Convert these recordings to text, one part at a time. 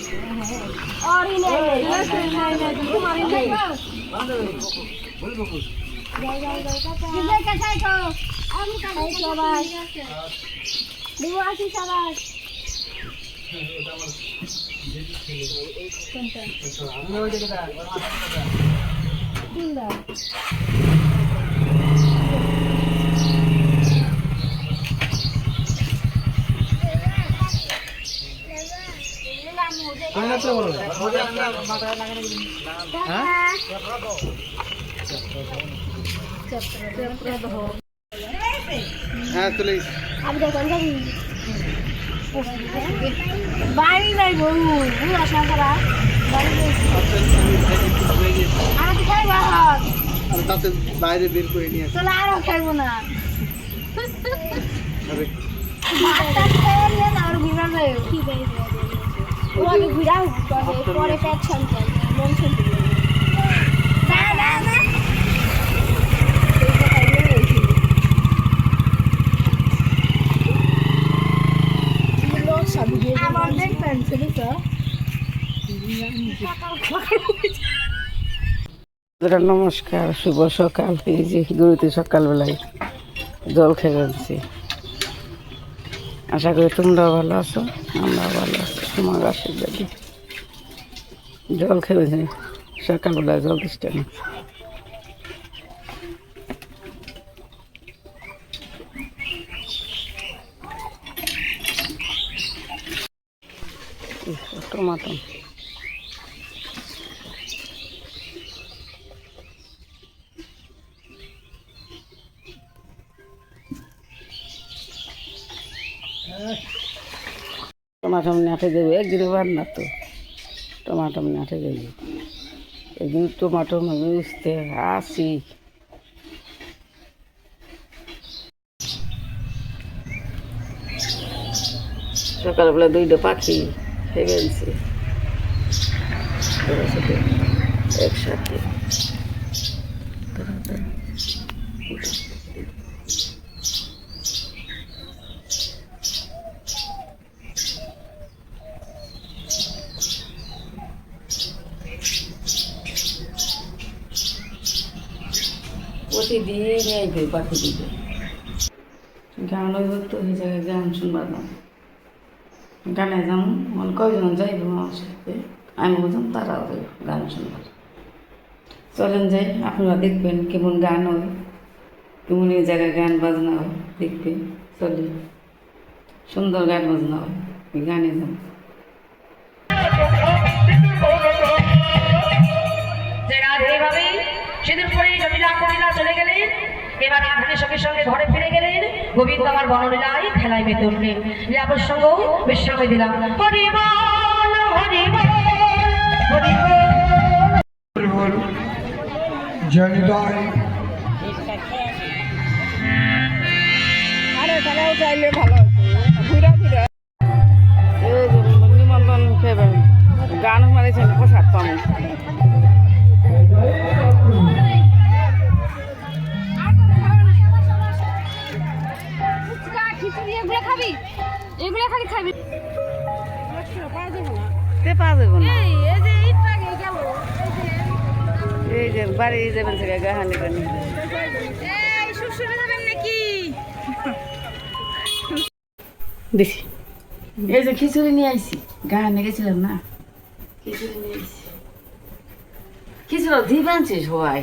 और ही नहीं तुम्हारी नहीं कैसा तो हम खाई सबास दिवासी सबास बाड़ी नहीं बोलूं पूरा सारा बाड़ी আর খাই বাহার আর তাতে বাইরে বের করে নিয়ে আসে চল আর খাইবো না আরে ভাতটা খেয়ে নিয়ে না আর ঘুরা যায় কি বাই ও আগে ঘুরাও পরে পেট শান্ত মন শান্ত না না না আমার দেখবেন সেটা নমস্কার, শুভ সকাল। এই যে গরুতে সকালবেলায় জল খেয়ে যাচ্ছি। আশা করি তোমরাও ভালো আছো, আমরাও ভালো আছি। তোমার আশীর্বাদে জল খেয়েছি সকালবেলায়, জল দিচ্ছে না। টমাটো টমাটো নাটে দেবে একদিনে বার না তো, টমাটো নাটে দেবে একদিন টমাটো মিশতে আসি। সকালবেলা দুইটা পাখি খেয়ে গেছে একসাথে। প্রতিদিন এই পাখি দিবে গান তো এই জায়গায় গান শুনবার না, গানে যাম মনে কয়জন যাইব আমার সাথে, আমি বলতাম তারাও যাইব গান শুনবার। চলেন যাই, আপনারা দেখবেন কেমন গান হয়, কেমন এই জায়গায় গান বাজনা হয় দেখবেন। চলে সুন্দর গান বাজনা হয়, ওই গানে যান। সিঁদুর পরে জমিলা করিলা চলে গেলেন। এবার রাধানের সঙ্গে সঙ্গে ঘরে ফিরে গেলেন। গোবিন্দ আমার বনলীলায় খেলায় মেতে উঠলেন। লীলা প্রসঙ্গ বিশ্রামে দিলাম। হরি বল হরি বল হরি বল জয়নিতাই আরে তারাও চাইলে ভালো ঘুরা ঘুরা এই যে নিমন্ত্রণ খেয়ে গান মারেছেন প্রসাদ পাবো। এগুলো খালি খাবি পাওয়া যাবো না, এই যে বাড়ি যাবেন থেকে গাহানি গানি দেখি। এই যে খিচুড়ি নিয়ে আইসি, গাহানি গেছিলাম না, খিচুড়ি নিয়ে আইসি। খিচুড়ি দিয়ে আনছি সবাই,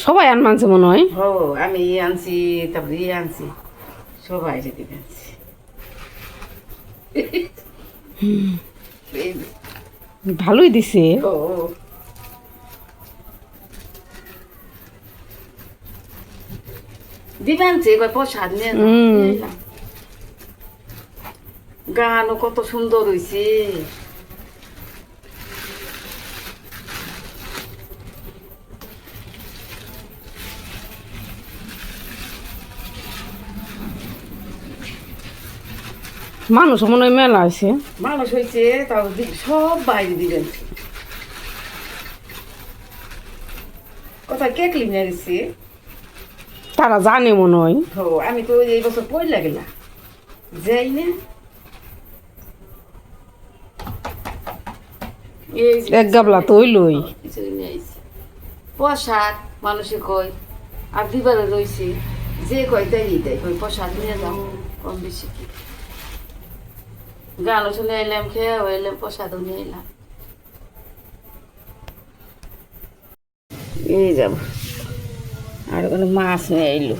সবাই আনমানছে মনে হয়। ও আমি আনছি, তারপরে আনছি, সবাই যেতে আনছি। ভালোই দিছে। ও দিবানছে এবার প্রসাদ নিয়ে গানও কত সুন্দর হয়েছে। মানুষ মনে হয় মেলা আছে, মানুষ হয়েছে, তাও সব বাইরে দিবেন। কোথায় কেক লিনে দিচ্ছে, তারা জানে মনে হয়। ও আমি তো এই বছর পড়ে গেলাম যাই না। এই যে এক গাবলা তো হইলই। খিচুড়ি নিয়ে আইছি প্রসাদ মানুষে কয় আর দিবারে রয়েছে যে কয় তাই দেয় কয় প্রসাদ নিয়ে যাও কম বেশি কি গান শুনে এলাম খেয়ে এলাম প্রসাদও নিয়ে এলাম এই যাব আর ওখানে মাছ নিয়ে এলো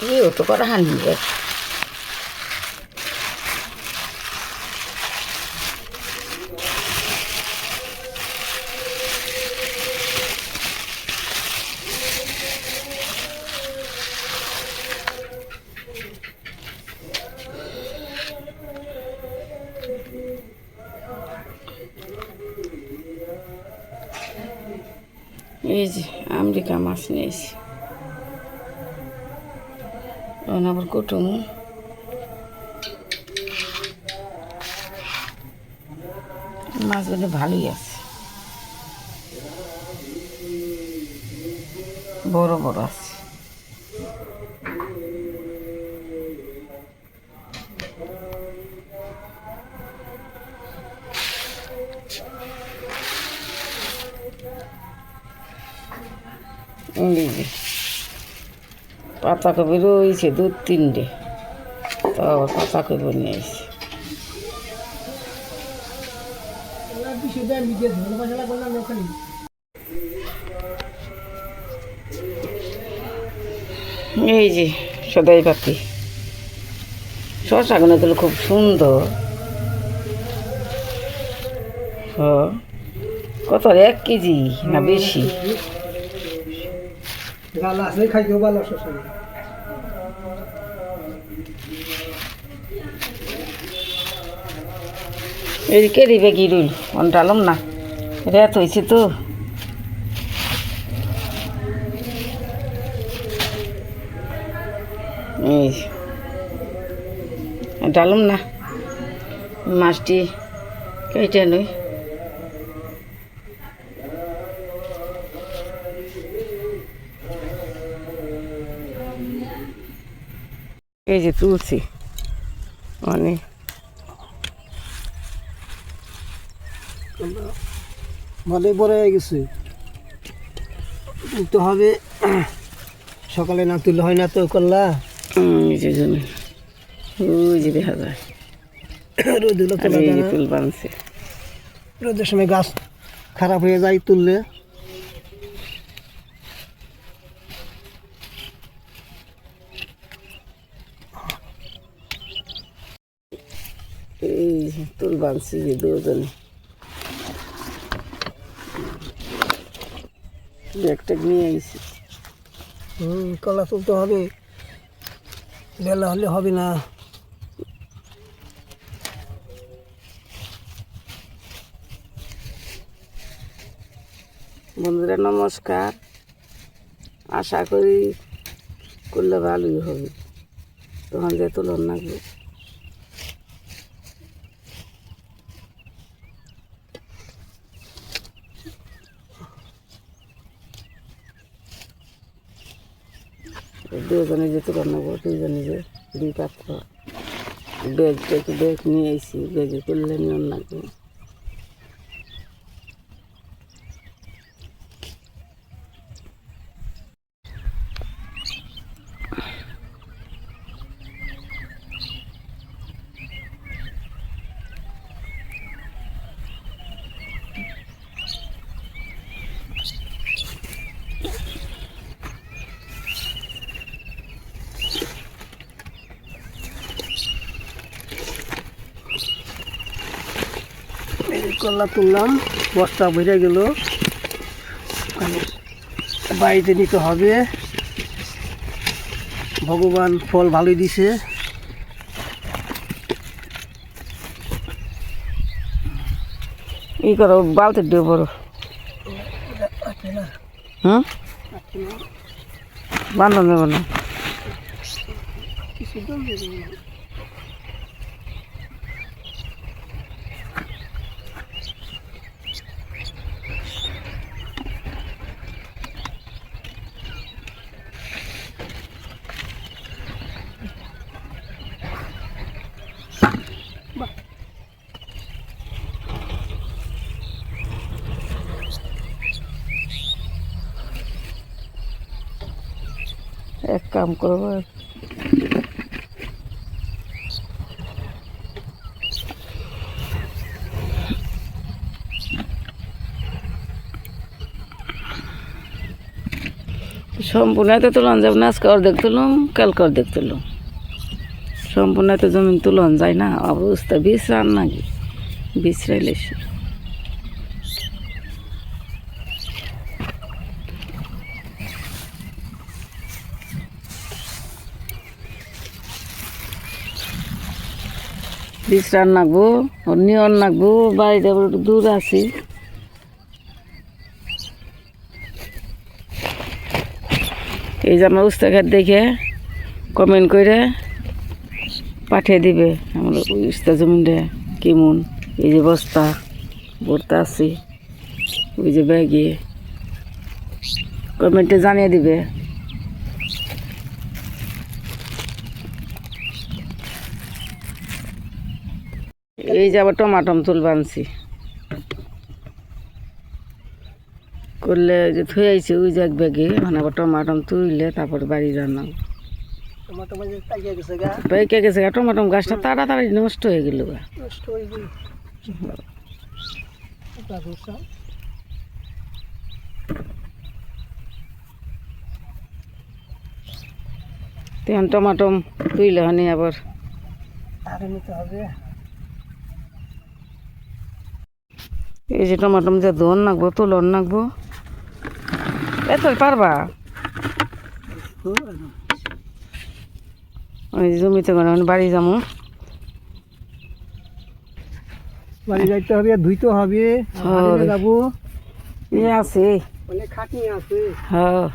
Iyo to parahan dia. এই যে আমেরিকা মাছ নিয়েছি আবার কুটুম মাছগুলো ভালোই আছে বড় বড় আছে পাতাকপি রয়েছে 2-3টে তো আবার পাতাকপি নিয়ে আসি এই যে সদাই পাতি শশাগুলো দিল খুব সুন্দর কত 1 কেজি না বেশি গালা আছে খাইতেও ভালো শশা এদিকে দিবে কি রইল অন্টালাম না রেত হয়েছে তো এই ডালুম না মাছটি কেটে নই এই যে তুলছি অনেক ভালোই বড় হয়ে গেছে তুলতে হবে সকালে না তুললে হয় না তো করলা এই যে জমি ওই যে দেখা যায় রোদ হলো তোলা যায় না তুল বানছে রোদের সময় গাছ খারাপ হয়ে যায় তুললে এই তুল বানছি যে দুজনে একটা নিয়ে আইছি কলা তুলতে হবে বেলা হলে হবে না বন্ধুরা নমস্কার আশা করি করলে ভালোই হবে তখন যে তুলন লাগবে দুজনে যে তুলন লাগবো দুজনে যে 2 পাত্র ব্যাগ নিয়ে আইছি ব্যাগে করলে নিয়ন লাগবে কলা তুললাম বস্তা বেড়ে গেল বাড়িতে নিতে হবে ভগবান ফল ভালোই দিছে ই করো বালতি দিয়ে বড় হুম বান্ধব নেব না কাম করবো সম্পূর্ণ এত তুলন যাবে না, আজকে অর্ধেক তুলুম, কালকে অর্ধেক তুলুম। সম্পূর্ণ এত জমিন তুলন যায় না, অবস্থা বিশ্রান নাকি বিশ্রাইলে বিশ্রান নাকবো, নিয়ন নাকবো, বাড়িতে একটু দূর আছি। এই যে আমার উস্তা খাত দেখে কমেন্ট করে পাঠিয়ে দিবে আমার উস্তা জমিনটা কেমন। এই যে বস্তা ভর্তা আছি, ওই যে ব্যাগে কমেন্টে জানিয়ে দিবে। এই যে আবার টমাটম তুলবা আনছি, করলে যে থুয়ে আইছে ওই যে এক ব্যাগে, মানে আবার টমাটম তুললে তারপর বাড়ি রান্না টমাটো মানে তাকিয়ে গেছে গা, পেকে গেছে গা। টমাটম গাছটা তাড়াতাড়ি নষ্ট হয়ে গেল গা। নষ্ট হয়ে গেল। তখন টমাটম তুইলে হানি আবার আগে নিতে হবে। এই যে টমাটম যে ধন নাকবো, তুলন নাকবো, এত পারবা। ওই যে জমিতে করে বাড়ি যাবো, বাড়ি যাইতে হবে, ধুইতে হবে, হ্যাঁ। যাবো, ইয়ে আছে, অনেক খাটনি আছে। হ্যাঁ